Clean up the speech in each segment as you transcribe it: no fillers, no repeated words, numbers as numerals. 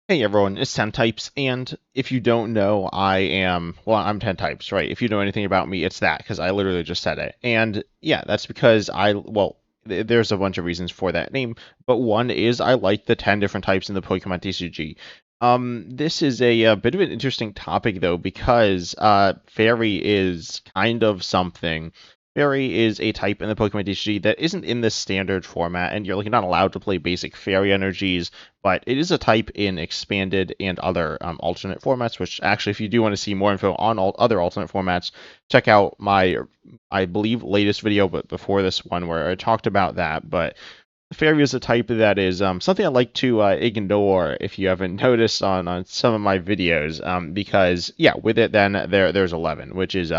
Hey everyone, it's 10 types, and if you don't know, I'm 10 types, right? If you know anything about me, it's that, because I literally just said it. And yeah, that's because there's a bunch of reasons for that name, but one is I like the 10 different types in the Pokemon TCG. This is a bit of an interesting topic, though, because Fairy is kind of something. Fairy is a type in the Pokemon TCG that isn't in the standard format, and you're like not allowed to play basic Fairy energies, but it is a type in expanded and other alternate formats, which actually, if you do want to see more info on all other alternate formats, check out my, I believe, latest video, but before this one, where I talked about that. But Fairy is a type that is something I like to ignore if you haven't noticed on some of my videos, because, yeah, with it, then there's 11, which is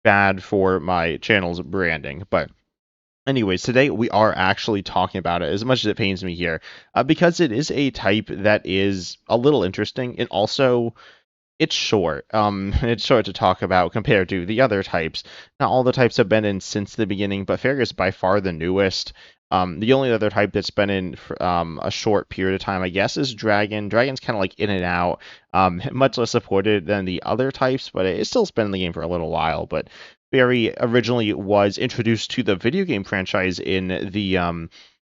bad for my channel's branding. But anyways, today we are actually talking about it as much as it pains me here, because it is a type that is a little interesting, and also it's short. It's short to talk about compared to the other types. Not all the types have been in since the beginning, but Fairy is by far the newest. The only other type that's been in for a short period of time, I guess, is Dragon. Dragon's kind of like in and out, much less supported than the other types, but it's still been in the game for a little while. But Fairy originally was introduced to the video game franchise in the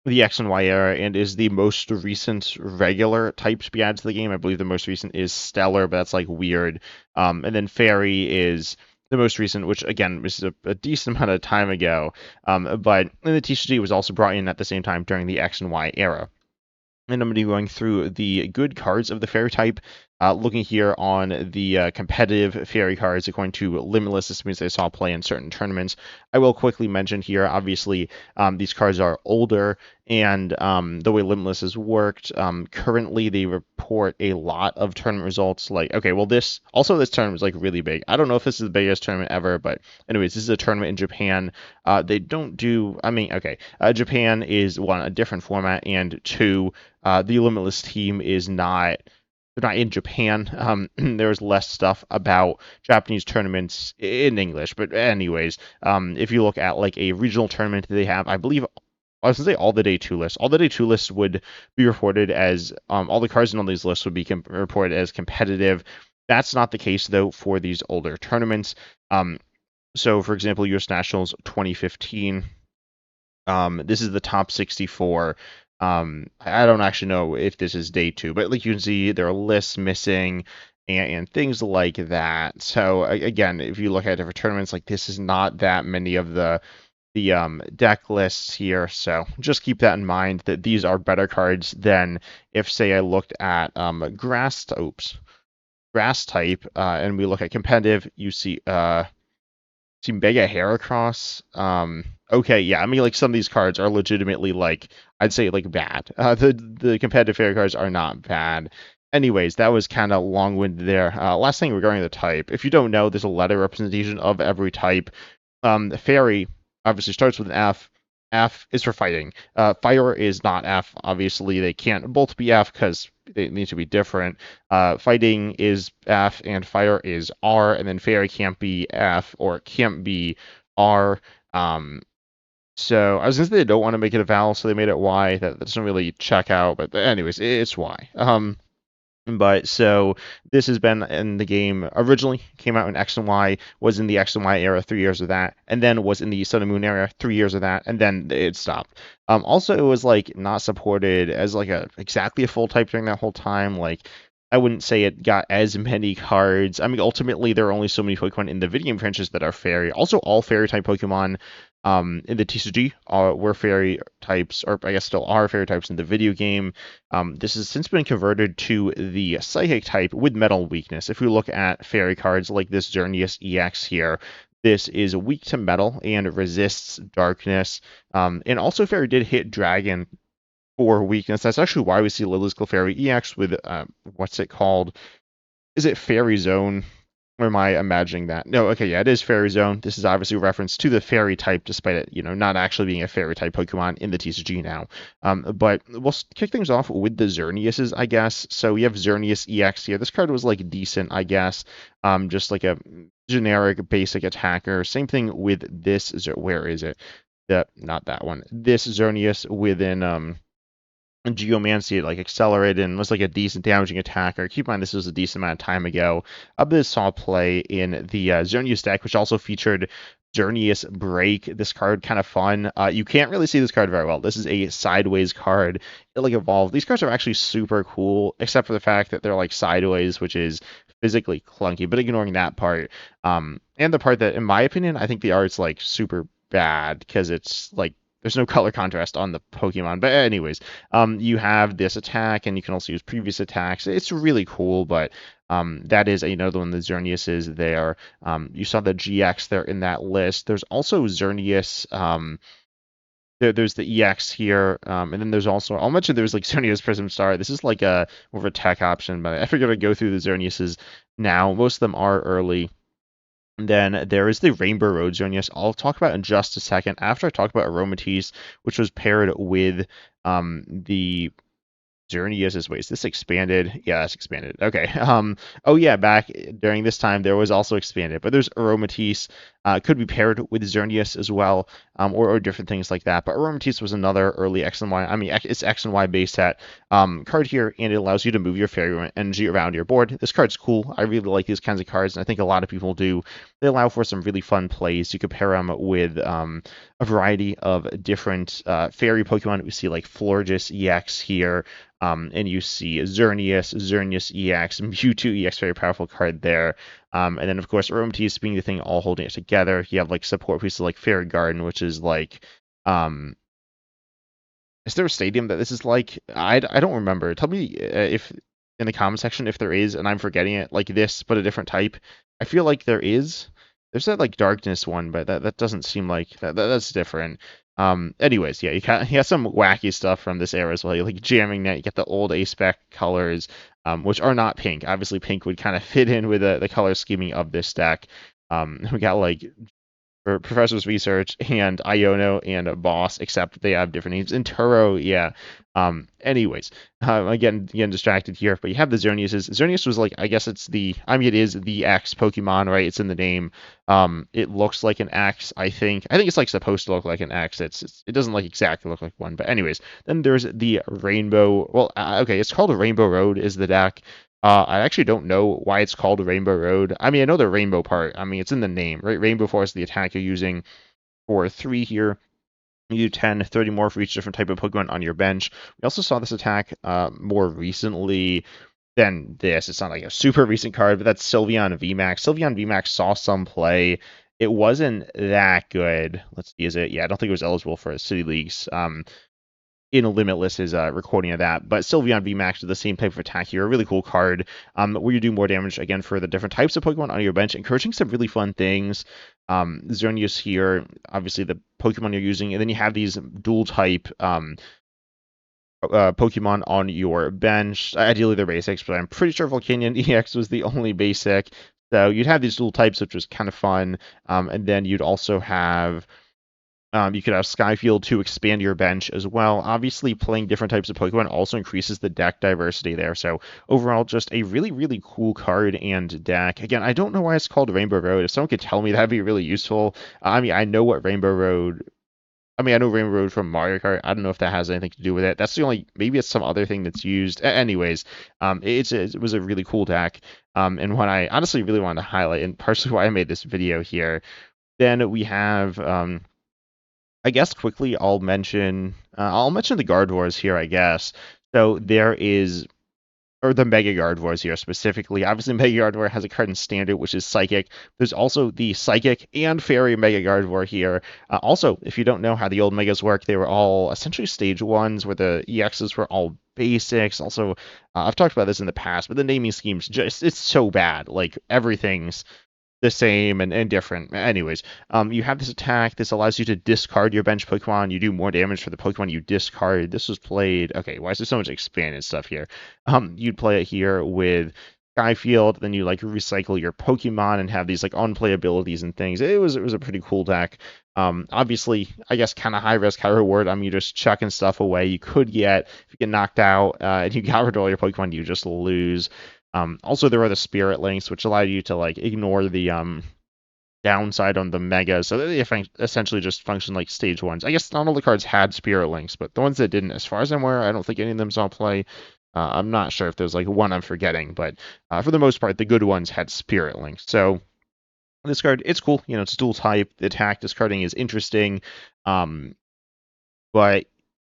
X and Y era, and is the most recent regular type to be added to the game. I believe the most recent is Stellar, but that's like weird. And then Fairy is the most recent, which again was a decent amount of time ago. But the TCG was also brought in at the same time during the X and Y era. And I'm going to be going through the good cards of the Fairy type. Looking here on the competitive Fairy cards, according to Limitless, this means I saw play in certain tournaments. I will quickly mention here, obviously, these cards are older, and the way Limitless has worked, currently they report a lot of tournament results. Like, okay, well, this tournament is like really big. I don't know if this is the biggest tournament ever, but anyways, this is a tournament in Japan. They don't do, I mean, okay, Japan is one, a different format, and two, the Limitless team is not, they're not in Japan. There's less stuff about Japanese tournaments in English. But anyways, if you look at like a regional tournament they have, I believe I was gonna say all the day two lists. All the day two lists would be reported as all the cards in all these lists would be reported as competitive. That's not the case though for these older tournaments. So for example, U.S. Nationals 2015. This is the top 64. I don't actually know if this is day two, but like you can see, there are lists missing and things like that. So again, if you look at different tournaments, like this is not that many of the deck lists here. So just keep that in mind that these are better cards than if, say, I looked at grass type, and we look at competitive. You see Mega Heracross. Okay, yeah. I mean, like some of these cards are legitimately like I'd say like bad. The competitive fairy cards are not bad. Anyways, that was kind of long-winded there. Last thing regarding the type. If you don't know, there's a letter representation of every type. Fairy obviously starts with an F. F is for fighting. Fire is not F. Obviously, they can't both be F because they need to be different. Fighting is F and fire is R, and then fairy can't be F or it can't be R. So I was gonna say they don't want to make it a vowel, so they made it Y. That doesn't really check out, but anyways, it's Y. But so this has been in the game originally, came out in X and Y, was in the X and Y era, 3 years of that, and then was in the Sun and Moon era, 3 years of that, and then it stopped. Also, it was like not supported as like a exactly a full type during that whole time. Like I wouldn't say it got as many cards. I mean, ultimately there are only so many Pokemon in the video game franchise that are fairy. Also, all fairy type Pokemon in the TCG were fairy types, or I guess still are fairy types in the video game. This has since been converted to the Psychic type with Metal weakness. If we look at fairy cards like this Xerneas EX here, this is weak to metal and resists darkness. And also Fairy did hit Dragon for weakness. That's actually why we see Lily's Clefairy EX with, what's it called? Is it Fairy Zone? Or am I imagining that? No, okay, yeah, it is Fairy Zone. This is obviously a reference to the Fairy type, despite it, not actually being a Fairy type Pokemon in the TCG now. But we'll kick things off with the Xerneases, I guess. So we have Xerneas EX here. This card was like decent, I guess. Just like a generic basic attacker. Same thing with this. Where is it? Not that one. This Xerneas within and Geomancy it like accelerated and was like a decent damaging attacker. Keep in mind this was a decent amount of time ago. This saw play in the Xerneas deck, which also featured Xerneas Break. This card kind of fun. You can't really see this card very well. This is a sideways card. It like evolved. These cards are actually super cool, except for the fact that they're like sideways, which is physically clunky. But ignoring that part, and the part that, in my opinion, I think the art's like super bad because it's like there's no color contrast on the Pokemon. But anyways, you have this attack, and you can also use previous attacks. It's really cool, but that is another one. The Xerneas is there. You saw the GX there in that list. There's also Xerneas. There's the EX here, and then there's also, I'll mention there's like Xerneas Prism Star. This is like a more of a tech option, but I figured I'd go through the Xerneases now. Most of them are early. And then there is the Rainbow Road Xerneas. I'll talk about in just a second after I talk about Aromatisse, which was paired with the Xerneas is, wait, is this expanded? Yeah, it's expanded. Okay. Oh yeah, back during this time there was also expanded, but there's Aromatisse. Could be paired with Xerneas as well, or different things like that. But Aromatisse was another early X and Y. I mean, it's X and Y base set card here, and it allows you to move your fairy energy around your board. This card's cool. I really like these kinds of cards, and I think a lot of people do. They allow for some really fun plays. You could pair them with a variety of different fairy Pokemon. We see like Florges EX here. And you see Xerneas EX, Mewtwo EX, very powerful card there. And then, of course, Aromatisse being the thing all holding it together. You have, like, support pieces like Fairy Garden, which is, like, is there a stadium that this is like? I don't remember. Tell me if in the comment section if there is, and I'm forgetting it, like this, but a different type. I feel like there is. There's that, like, Darkness one, but that doesn't seem like, that's different. Anyways, yeah, you got some wacky stuff from this era as well. You like Jamming Net, you get the old A-Spec colors, which are not pink. Obviously, pink would kind of fit in with the color scheming of this deck. We got like for Professor's Research and Iono and Boss, except they have different names. And Turo, yeah. Anyways, again, distracted here, but you have the Xerneas. Xerneas was like, I guess it's the, I mean, it is the X Pokemon, right? It's in the name. It looks like an X, I think. I think it's like supposed to look like an X. It doesn't like exactly look like one, but anyways, then there's the Rainbow. Well, okay, it's called Rainbow Road is the deck. I actually don't know why it's called Rainbow Road. I mean, I know the rainbow part. I mean, it's in the name, right? Rainbow Force, the attack you're using for 3 here. You do 10, 30 more for each different type of Pokemon on your bench. We also saw this attack more recently than this. It's not like a super recent card, but that's Sylveon VMAX. Sylveon VMAX saw some play. It wasn't that good. Let's see, is it? Yeah, I don't think it was eligible for City Leagues. In Limitless is a recording of that, but Sylveon VMAX is the same type of attack here. A really cool card where you do more damage, again, for the different types of Pokemon on your bench, encouraging some really fun things. Xerneas here, obviously the Pokemon you're using, and then you have these dual type Pokemon on your bench. Ideally, they're basics, but I'm pretty sure Volcanion EX was the only basic. So you'd have these dual types, which was kind of fun. And then you'd also have you could have Skyfield to expand your bench as well. Obviously, playing different types of Pokemon also increases the deck diversity there. So overall, just a really, really cool card and deck. Again, I don't know why it's called Rainbow Road. If someone could tell me, that'd be really useful. I mean, I know what Rainbow Road. I mean, I know Rainbow Road from Mario Kart. I don't know if that has anything to do with it. That's the only. Maybe it's some other thing that's used. Anyways, it was a really cool deck. And what I honestly really wanted to highlight, and partially why I made this video here. Then we have. I guess quickly I'll mention the Gardevoirs here, I guess. So there is, or the Mega Gardevoirs here specifically. Obviously, Mega Gardevoir has a card in Standard, which is Psychic. There's also the Psychic and Fairy Mega Gardevoir here. Also, if you don't know how the old Megas work, they were all essentially Stage 1s, where the EXs were all basics. Also, I've talked about this in the past, but the naming scheme's just, it's so bad. Like, everything's the same and different. Anyways, you have this attack. This allows you to discard your bench Pokemon. You do more damage for the Pokemon you discard. This was played. Okay, why is there so much expanded stuff here? You'd play it here with Skyfield, then you like recycle your Pokemon and have these like unplay abilities and things. It was a pretty cool deck. Obviously, I guess kind of high risk, high reward. I mean, you're just chucking stuff away. You could get, if you get knocked out and you got rid of all your Pokemon, you just lose. Also, there are the Spirit Links, which allow you to like ignore the downside on the Mega, so they essentially just function like stage ones. I guess not all the cards had Spirit Links, but the ones that didn't, as far as I'm aware, I don't think any of them saw play. I'm not sure if there's like one I'm forgetting, but for the most part, the good ones had Spirit Links. So this card, it's cool. It's dual type. The attack discarding is interesting. Um, but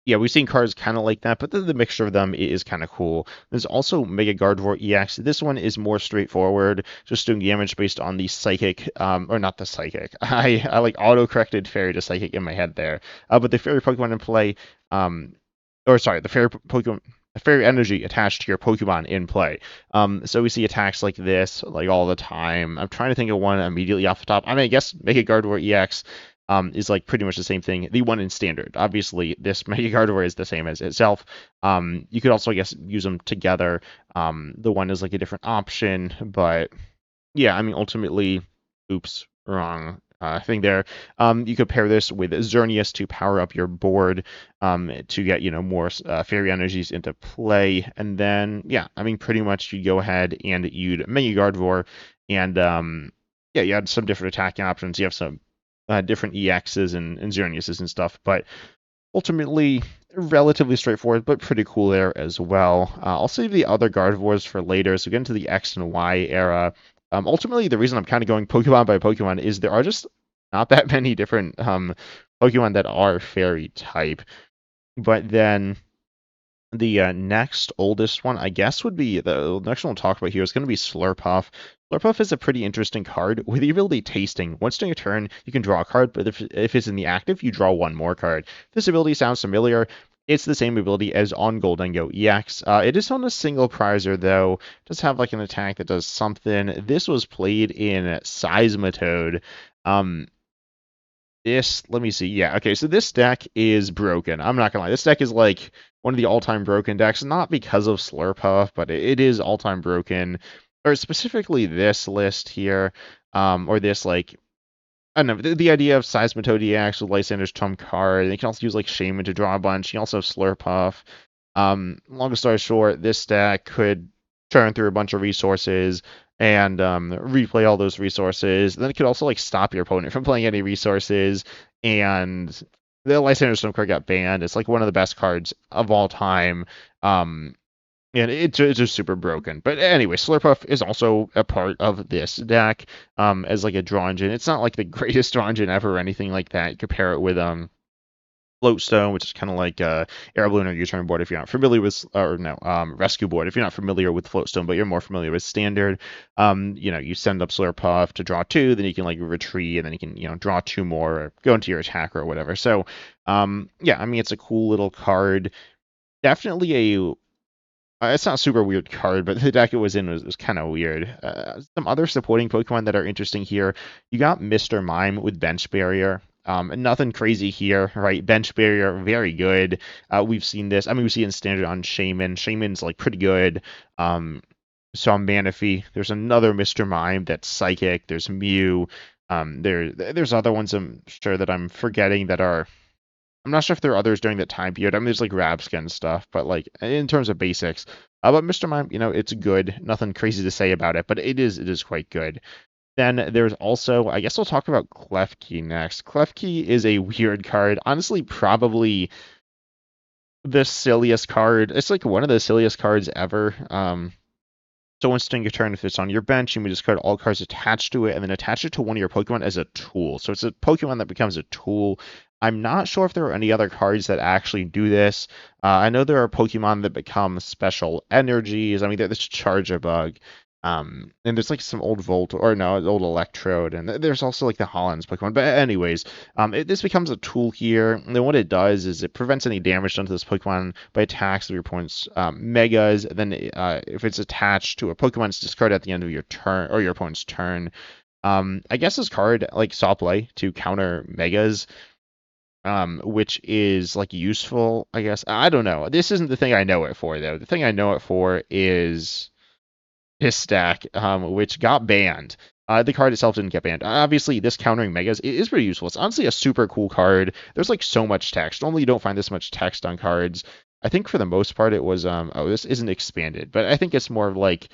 yeah, we've seen cards kind of like that, but the mixture of them is kind of cool. There's also Mega Gardevoir EX. This one is more straightforward, just doing damage based on the Psychic, or not the Psychic. I like auto-corrected Fairy to Psychic in my head there. But the Fairy Pokemon in play, or sorry, the Fairy Energy attached to your Pokemon in play. So we see attacks like this, like all the time. I'm trying to think of one immediately off the top. I mean, I guess Mega Gardevoir EX is like pretty much the same thing. The one in standard. Obviously, this Mega Gardevoir is the same as itself. You could also, I guess, use them together. The one is like a different option, but yeah, I mean, ultimately, oops, wrong thing there. You could pair this with Xerneas to power up your board to get, more fairy energies into play. And then, yeah, I mean, pretty much you go ahead and you'd Mega Gardevoir, and yeah, you had some different attacking options. You have some different EXs and Xerneases and stuff, but ultimately relatively straightforward, but pretty cool there as well. I'll save the other Gardevoirs for later, so get into the X and Y era. Ultimately, the reason I'm kind of going Pokemon by Pokemon is there are just not that many different Pokemon that are fairy type. But then the next oldest one, I guess, would be the next one we'll talk about here is going to be Slurpuff. Slurpuff is a pretty interesting card with the ability Tasting. Once during a turn, you can draw a card, but if it's in the active, you draw one more card. This ability sounds familiar. It's the same ability as on Goldengo EX. It is on a single prizer, though. It does have like an attack that does something. This was played in Seismitoad. Let me see. Yeah, okay, so this deck is broken. I'm not gonna lie. This deck is like one of the all-time broken decks, not because of Slurpuff, but it is all-time broken. Or specifically this list here, or this, like, I don't know, the idea of Seismitoad EX with Lysander's trump card. And you can also use, like, Shaman to draw a bunch. You also have Slurpuff. Long story short, this deck could churn through a bunch of resources and replay all those resources. Then it could also like stop your opponent from playing any resources. And the Lysander Stone card got banned. It's like one of the best cards of all time. And it's just super broken. But anyway, Slurpuff is also a part of this deck as like a draw engine. It's not like the greatest draw engine ever or anything like that. You compare it with Floatstone, which is kind of like Air Balloon or U-turn board if you're not familiar with, or no, Rescue board if you're not familiar with Floatstone, but you're more familiar with Standard. You send up Slurpuff to draw 2, then you can like retreat, and then you can draw 2 more, or go into your attacker or whatever. So yeah, I mean it's a cool little card. Definitely it's not a super weird card, but the deck it was in was kind of weird. Some other supporting Pokemon that are interesting here. You got Mr. Mime with Bench Barrier. Nothing crazy here, right? Bench Barrier, very good. We've seen this. I mean, we see it in Standard on Shaman. Shaman's like pretty good. So on Manaphy, there's another Mr. Mime that's Psychic. There's Mew. There's other ones I'm sure that I'm forgetting that are. I'm not sure if there are others during that time period. I mean, there's like Rabskin stuff, but like in terms of basics. But Mr. Mime, it's good. Nothing crazy to say about it, but it is quite good. Then there's also, I guess we'll talk about Klefki next. Klefki is a weird card. Honestly, probably the silliest card. It's like one of the silliest cards ever. So once during your turn, if it's on your bench, you may discard all cards attached to it and then attach it to one of your Pokemon as a tool. So it's a Pokemon that becomes a tool. I'm not sure if there are any other cards that actually do this. I know there are Pokemon that become special energies. I mean, there's Charjabug. And there's like some old Volt, or no, old Electrode, and there's also like the Holland's Pokemon. But anyways, this becomes a tool here. And then what it does is it prevents any damage done to this Pokemon by attacks of your opponent's Megas. Then if it's attached to a Pokemon, it's discarded at the end of your turn or your opponent's turn. I guess this card like saw play to counter Megas. Which is like useful, I guess. I don't know. This isn't the thing I know it for, though. The thing I know it for is this stack, which got banned. The card itself didn't get banned. Obviously, this countering Megas is pretty useful. It's honestly a super cool card. There's like so much text. Normally, you don't find this much text on cards. I think for the most part, it was, oh, this isn't expanded, but I think it's more of like,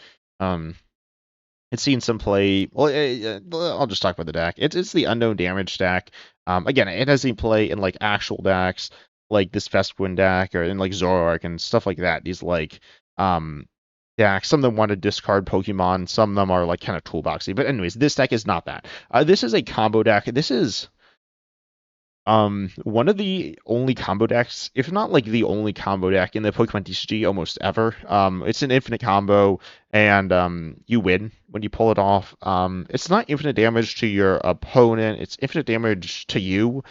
It's seen some play. Well, I'll just talk about the deck. It's the unknown damage deck. Again, it has seen play in like actual decks, like this Vespiquen deck, or in like Zoroark and stuff like that. These like um decks. Some of them want to discard Pokemon. Some of them are like kind of toolboxy. But anyways, this deck is not that. This is a combo deck. This is one of the only combo decks, if not like the only combo deck in the Pokemon TCG almost ever. It's an infinite combo, and you win when you pull it off. It's not infinite damage to your opponent; it's infinite damage to you.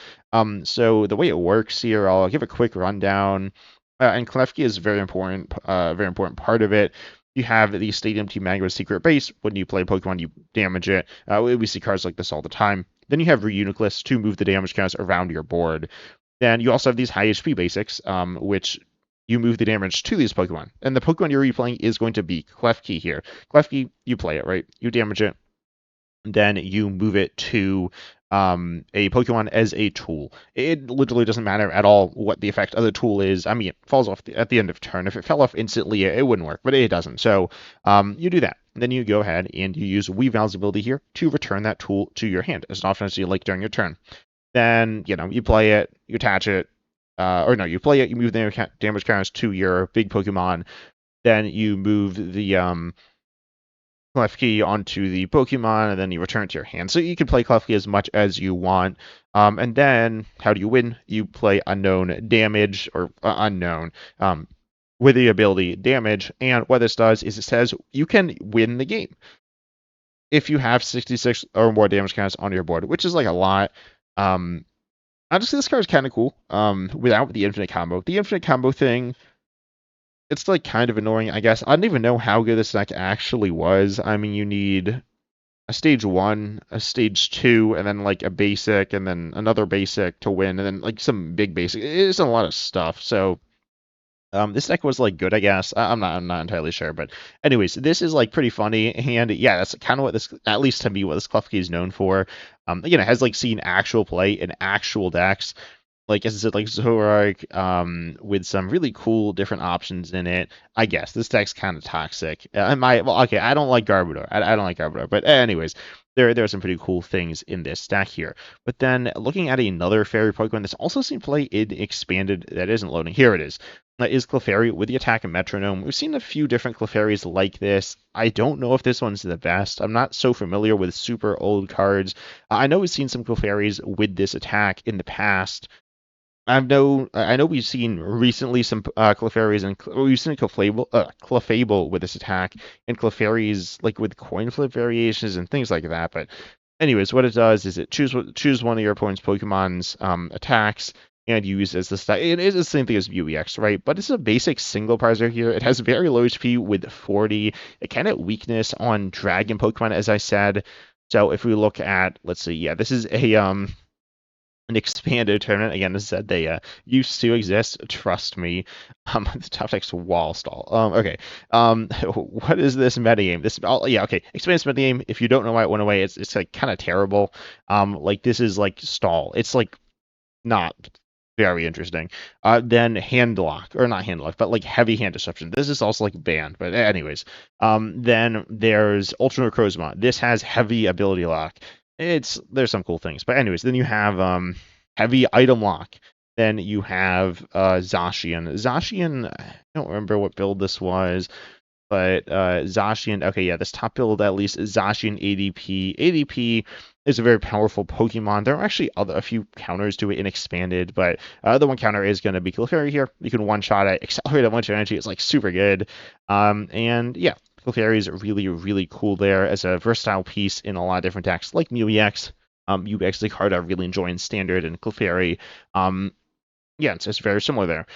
So the way it works here, I'll give a quick rundown. And Klefki is very important part of it. You have the Stadium Team Mango's secret base. When you play Pokemon, you damage it. We see cards like this all the time. Then you have Reuniclus to move the damage counts around your board. Then you also have these high HP basics, which you move the damage to these Pokemon. And the Pokemon you're replaying is going to be Klefki here. Klefki, you play it, right? You damage it. Then you move it to a Pokemon as a tool. It literally doesn't matter at all what the effect of the tool is. I mean, it falls off at the end of turn. If it fell off instantly, it wouldn't work, but it doesn't. So you do that. Then you go ahead and you use Weaveil's ability here to return that tool to your hand as often as you like during your turn. Then, you play it, you attach it, or no, you play it, you move the damage counters to your big Pokemon. Then you move the Klefki onto the Pokemon, and then you return it to your hand. So you can play Klefki as much as you want. And then, how do you win? You play unknown damage, or unknown, with the ability damage. And what this does is it says you can win the game if you have 66 or more damage counts on your board, which is like a lot. Honestly, this card is kind of cool. Without the infinite combo. The infinite combo thing, it's like kind of annoying, I guess. I don't even know how good this deck actually was. I mean, you need a stage 1, a stage 2, and then like a basic, and then another basic to win, and then like some big basic. It's a lot of stuff. So this deck was like good, I guess. I'm not entirely sure, but anyways, this is like pretty funny, and yeah, that's kind of what this, at least to me, what this Klefki is known for. Again, it has like seen actual play in actual decks, like as I said, like Zoroark, with some really cool different options in it. I guess this deck's kind of toxic. Okay, I don't like Gardevoir. I don't like Gardevoir, but anyways, there are some pretty cool things in this deck here. But then looking at another fairy Pokemon that's also seen play in expanded that isn't loading. Here it is. That is Clefairy with the attack and metronome. We've seen a few different Clefairies like this. I don't know if this one's the best. I'm not so familiar with super old cards. I know we've seen some Clefairies with this attack in the past. I know we've seen recently some Clefairies, and we've seen Clefable with this attack, and Clefairies like with coin flip variations and things like that. But anyways, what it does is it choose one of your opponent's Pokemon's attacks and use as the stat. It is the same thing as UEX, right? But it's a basic single parser here. It has very low HP with 40. It can have weakness on Dragon Pokemon, as I said. So if we look at, let's see, yeah, this is a an expanded tournament. Again, as I said, they used to exist. Trust me. The top deck's wall stall. Okay. What is this metagame? Yeah, okay. Expanded metagame. If you don't know why it went away, it's like kind of terrible. Like this is like stall. It's like not very interesting. Then hand lock, or not hand lock, but like heavy hand disruption. This is also like banned, but anyways. Then there's Ultra Necrozma. This has heavy ability lock. There's some cool things, but anyways, then you have heavy item lock. Then you have Zacian. Zacian, I don't remember what build this was, but Zacian. Okay, yeah, this top build at least is Zacian ADP. ADP is a very powerful Pokemon. There are actually a few counters to it in expanded, but the one counter is going to be Clefairy here. You can one shot it, accelerate a bunch of energy. It's like super good. And yeah. Clefairy is really, really cool there as a versatile piece in a lot of different decks, like MewEX. UX is a card I really enjoy in Standard, and Clefairy. Yeah, it's very similar there.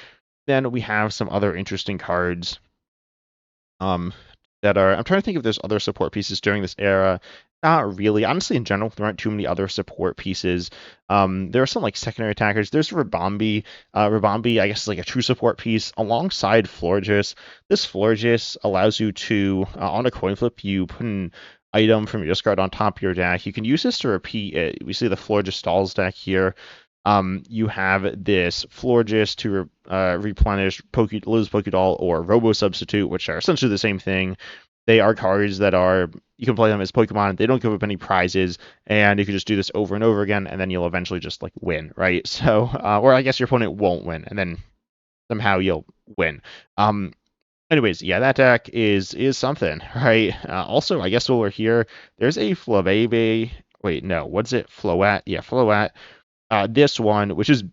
Then we have some other interesting cards that are... I'm trying to think if there's other support pieces during this era. Not really. Honestly, in general, there aren't too many other support pieces. There are some like secondary attackers. There's Ribombee. Ribombee, I guess, is like a true support piece alongside Florges. This Florges allows you to, on a coin flip, you put an item from your discard on top of your deck. You can use this to repeat it. We see the Florges Stalls deck here. You have this Florges to replenish Liz Pokédoll or Robo Substitute, which are essentially the same thing. they are cards that are, you can play them as Pokemon. They don't give up any prizes, and you can just do this over and over again, and then you'll eventually just like win, right? So, or I guess your opponent won't win, and then somehow you'll win. Anyways, yeah, that deck is something, right? Also, I guess while we're here, there's a Flabébé. Wait, no, what's it? Float. Yeah, Float. This one, which is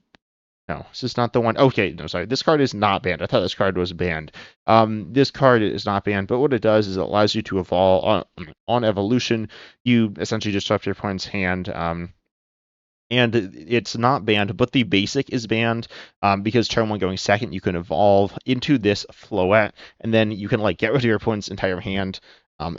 no, this is not the one. Okay, no, sorry. This card is not banned. I thought this card was banned. This card is not banned, but what it does is it allows you to evolve on evolution. You essentially disrupt your opponent's hand. And it's not banned, but the basic is banned because turn one going second, you can evolve into this Float, and then you can like get rid of your opponent's entire hand.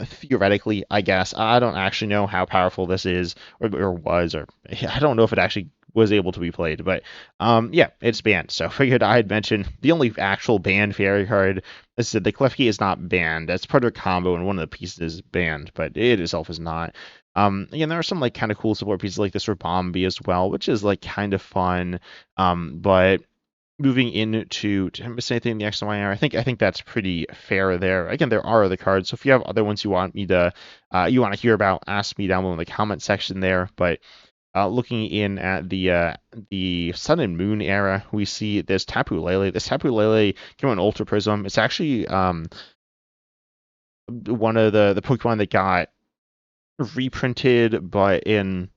Theoretically, I guess. I don't actually know how powerful this is or was, or I don't know if it actually was able to be played, but yeah, it's banned. So I figured I'd mention the only actual banned fairy card. As I said, the Klefki is not banned. That's part of a combo, and one of the pieces is banned, but it itself is not. Again, there are some like kind of cool support pieces like this for Bombi as well, which is like kind of fun. But moving into, did I miss anything in the X and Y era? I think that's pretty fair there. Again, there are other cards, so if you have other ones you want me to you want to hear about, ask me down below in the comment section there. But looking in at the Sun and Moon era, we see this Tapu Lele. This Tapu Lele came on Ultra Prism. It's actually one of the Pokemon that got reprinted, but in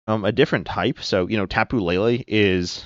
a different type. So, Tapu Lele is.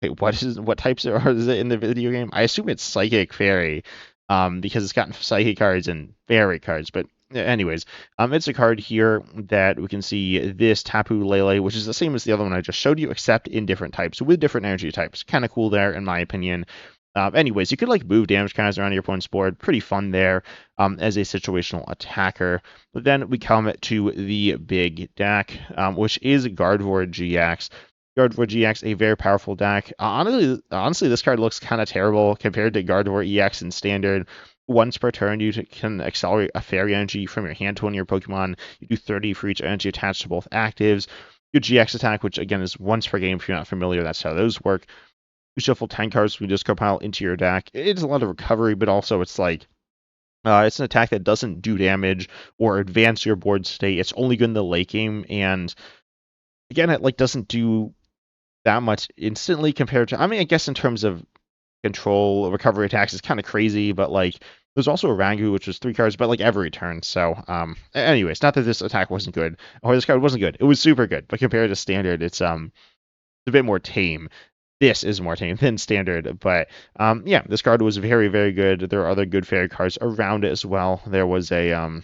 Wait, what types is it in the video game? I assume it's Psychic Fairy, because it's got Psychic cards and Fairy cards. But anyways, it's a card here that we can see this Tapu Lele, which is the same as the other one I just showed you, except in different types with different energy types. Kind of cool there, in my opinion. Anyways, you could like move damage counters around your opponent's board. Pretty fun there as a situational attacker. But then we come to the big deck, which is Gardevoir GX. Gardevoir GX, a very powerful deck. Honestly, this card looks kind of terrible compared to Gardevoir EX in Standard. Once per turn, you can accelerate a fairy energy from your hand to one of your Pokemon. You do 30 for each energy attached to both actives. Your GX attack, which again is once per game if you're not familiar, that's how those work. You shuffle 10 cards, we just compile into your deck. It's a lot of recovery, but also it's like it's an attack that doesn't do damage or advance your board state. It's only good in the late game, and again, it like doesn't do that much instantly compared to. I mean, I guess in terms of control, recovery attacks is kind of crazy, but like there's also a Rangu, which was 3 cards, but like every turn. So, anyways, not that this attack wasn't good or this card wasn't good. It was super good, but compared to Standard, it's a bit more tame. This is more tame than Standard, but yeah, this card was very, very good. There are other good fairy cards around it as well. There was, for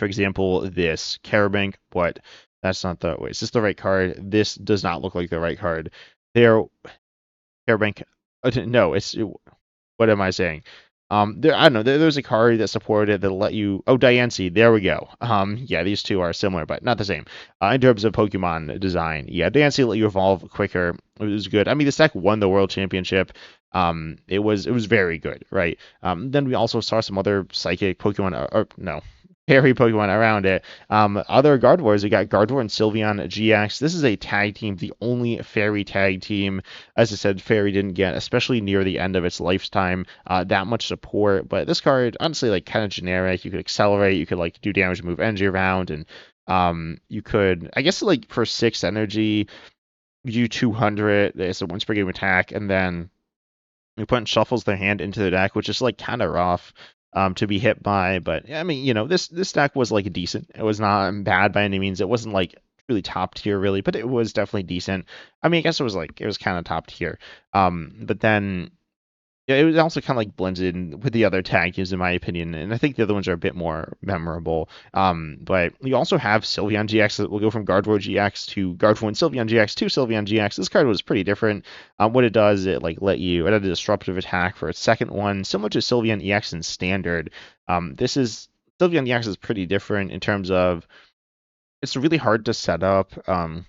example, this Carabank, but that's not the, wait, is this the right card? This does not look like the right card. Carabank, no, what am I saying? I don't know. There's a card that supported it that'll let you. Oh, Diancie. There we go. Yeah, these two are similar, but not the same. In terms of Pokemon design, yeah, Diancie let you evolve quicker. It was good. I mean, this deck won the World Championship. It was very good, right? Then we also saw some other Psychic Pokemon, or no, fairy Pokemon around it. Other Gardevoirs, we got Gardevoir and Sylveon GX. This is a tag team, the only fairy tag team. As I said, fairy didn't get, especially near the end of its lifetime, that much support. But this card, honestly, like kind of generic. You could accelerate, you could like do damage, move energy around, and you could, I guess, like for 6 energy, you do 200. It's a once per game attack, and then your opponent shuffles their hand into the deck, which is like kind of rough to be hit by. But I mean, this deck was like decent. It was not bad by any means. It wasn't like really top tier really, but it was definitely decent. I mean, I guess it was kind of top tier. But then yeah, it was also kind of like blended in with the other tag teams in my opinion, and I think the other ones are a bit more memorable. But you also have Sylveon GX that will go from Gardevoir GX to Gardevoir and Sylveon GX to Sylveon GX. This card was pretty different. What it does, it had a disruptive attack for its second one, similar to Sylveon EX in Standard. Sylveon EX is pretty different in terms of it's really hard to set up. I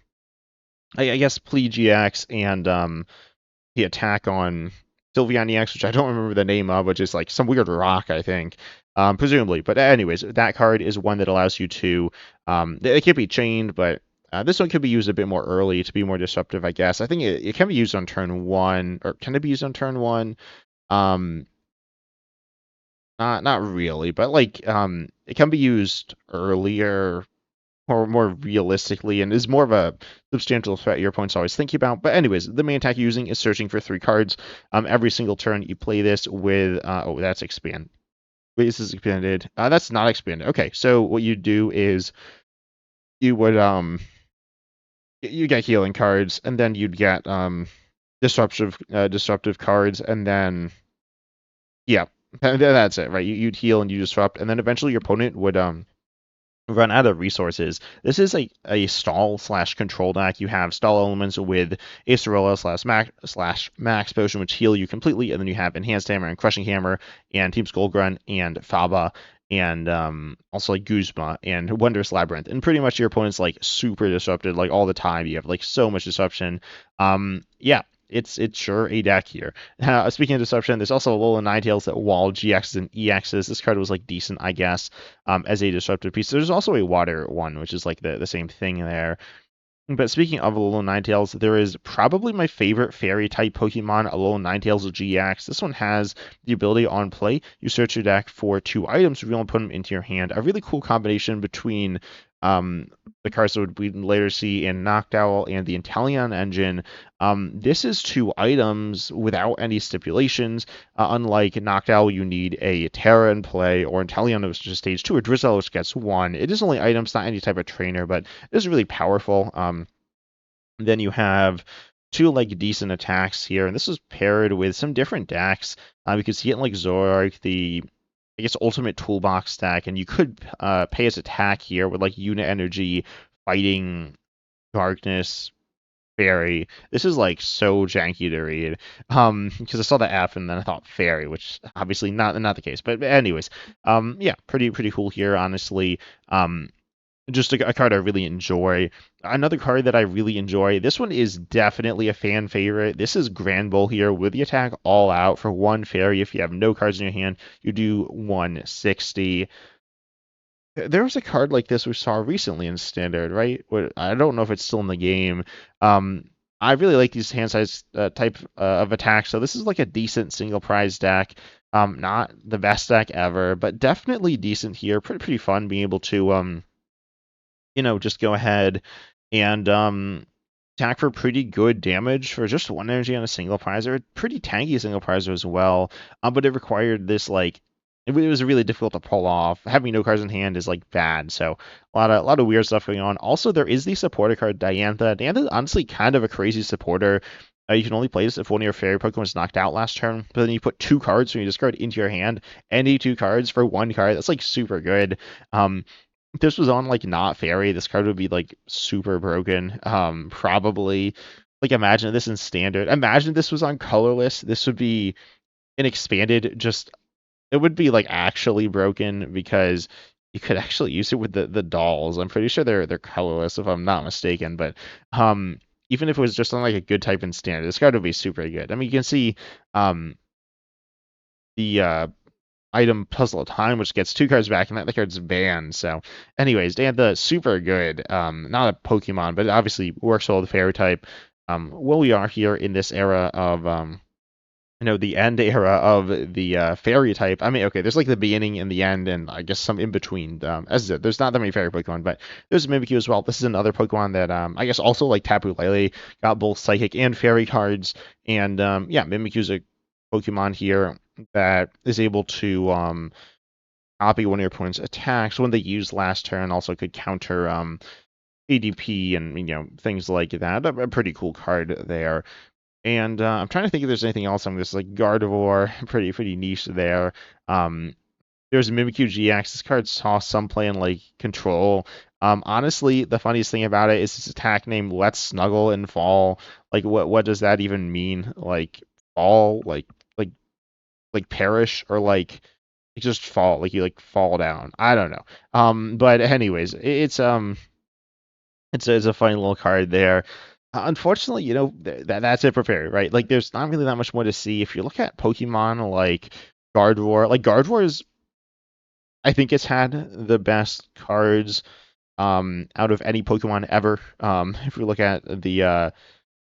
guess Plea GX and the attack on Sylveon EX, which I don't remember the name of, which is like some weird rock, I think, presumably. But anyways, that card is one that allows you to, it can't be chained, but this one could be used a bit more early to be more disruptive, I guess. I think it can be used on turn 1, or can it be used on turn 1? not really, but like it can be used earlier or more realistically and is more of a substantial threat your opponent's always thinking about. But anyways, the main attack you're using is searching for 3 cards. Every single turn you play this with oh, that's expand. Wait, this is expanded. That's not expanded. Okay, so what you do is you would you get healing cards, and then you'd get disruptive cards, and then yeah, that's it, right? You'd heal and you disrupt, and then eventually your opponent would run out of resources. This is a stall slash control deck. You have stall elements with Acerilla slash Max Potion, which heal you completely, and then you have Enhanced Hammer and Crushing Hammer and Team Skullgrunt and Faba and also like Guzma and Wondrous Labyrinth. And pretty much your opponent's like super disrupted like all the time. You have like so much disruption. Yeah, it's sure a deck here. Speaking of disruption, there's also a little Ninetales that wall GXs and EXs. This card was like decent, I guess, as a disruptive piece. There's also a water one, which is like the same thing there. But speaking of Alolan Ninetales, there is probably my favorite fairy type Pokemon, Alolan Ninetales GX. This one has the ability on play. You search your deck for 2 items, reveal and put them into your hand. A really cool combination between the cards that we later see in Noctowl and the Inteleon engine. This is 2 items without any stipulations. Unlike Noctowl, you need a Terra in play, or Inteleon, which is stage 2, or Drizzle, which gets 1. It is only items, not any type of trainer, but it is really powerful. Then you have 2 like decent attacks here, and this is paired with some different decks. You can see it in like Zoroark, the I guess ultimate toolbox deck, and you could pay its attack here with like unit energy, fighting, darkness, fairy. This is like so janky to read. Because I saw the F and then I thought fairy, which obviously not the case. But anyways, yeah, pretty cool here, honestly. Just a card I really enjoy. Another card that I really enjoy. This one is definitely a fan favorite. This is Grand Bull here with the attack all out for 1 fairy. If you have no cards in your hand, you do 160. There was a card like this we saw recently in Standard, right? I don't know if it's still in the game. I really like these hand size type of attacks. So this is like a decent single prize deck. Not the best deck ever, but definitely decent here. Pretty fun being able to just go ahead and attack for pretty good damage for just 1 energy on a single prizer. Pretty tanky single prizer as well. But it required this like it was really difficult to pull off. Having no cards in hand is like bad, so a lot of weird stuff going on. Also, there is the supporter card Diantha. Diantha is honestly kind of a crazy supporter. You can only play this if one of your fairy Pokemon is knocked out last turn, but then you put 2 cards from your discard into your hand, any 2 cards for 1 card. That's like super good. If this was on like not fairy, this card would be like super broken. Probably like imagine this in standard. Imagine this was on colorless. This would be an expanded just it would be like actually broken because you could actually use it with the dolls. I'm pretty sure they're colorless if I'm not mistaken, but even if it was just on like a good type in standard, this card would be super good. I mean, you can see the item Puzzle of Time, which gets 2 cards back, and that the card's banned. So, anyways, Dantha, super good. Not a Pokemon, but it obviously works well with the fairy type. Well, we are here in this era of the end era of the fairy type. I mean, okay, there's like the beginning and the end, and I guess some in between. As I said, there's not that many fairy Pokemon, but there's Mimikyu as well. This is another Pokemon that I guess also like Tapu Lele got both psychic and fairy cards, and yeah, Mimikyu's a Pokemon here that is able to copy one of your opponent's attacks when they use last turn. Also could counter ADP and things like that. A pretty cool card there. And I'm trying to think if there's anything else on this, like Gardevoir, pretty niche there. There's Mimikyu GX. This card saw some play in like Control. Honestly, the funniest thing about it is this attack name Let's Snuggle and Fall. Like, what does that even mean? Like fall, like perish, or like just fall, like you like fall down. I don't know. But anyways, it's a funny little card there. Unfortunately, that's it for fairy, right? Like, there's not really that much more to see. If you look at Pokemon like Gardevoir is, I think it's had the best cards out of any Pokemon ever. If we look at the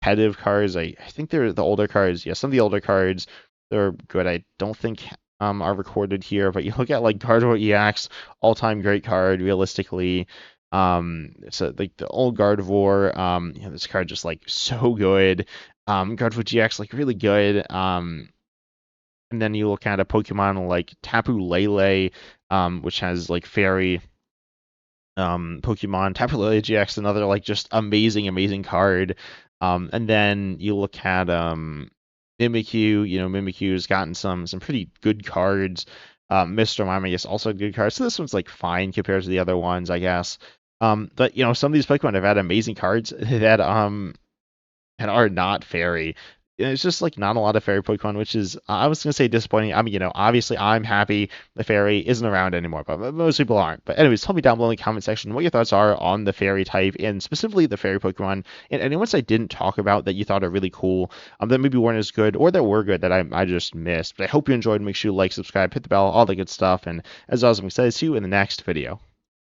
competitive cards, I think they're the older cards. Yeah, some of the older cards they're good. I don't think are recorded here, but you look at like Gardevoir EX, all-time great card, realistically. So like the old Gardevoir, this card just like so good. Gardevoir GX like really good. And then you look at a Pokemon like Tapu Lele, which has like fairy Pokemon. Tapu Lele GX, another like just amazing card. And then you look at Mimikyu. Mimikyu's gotten some pretty good cards. Mr. Mime, I guess, also had good cards. So this one's like fine compared to the other ones, I guess. But some of these Pokemon have had amazing cards that are not fairy. It's just like not a lot of fairy Pokemon, which is, I was gonna say, disappointing. I mean, obviously I'm happy the fairy isn't around anymore, but most people aren't. But anyways, tell me down below in the comment section what your thoughts are on the fairy type and specifically the fairy Pokemon, and any ones I didn't talk about that you thought are really cool, that maybe weren't as good or that were good that I just missed. But I hope you enjoyed. Make sure you like, subscribe, hit the bell, all the good stuff. And as always, I'm excited to see you in the next video.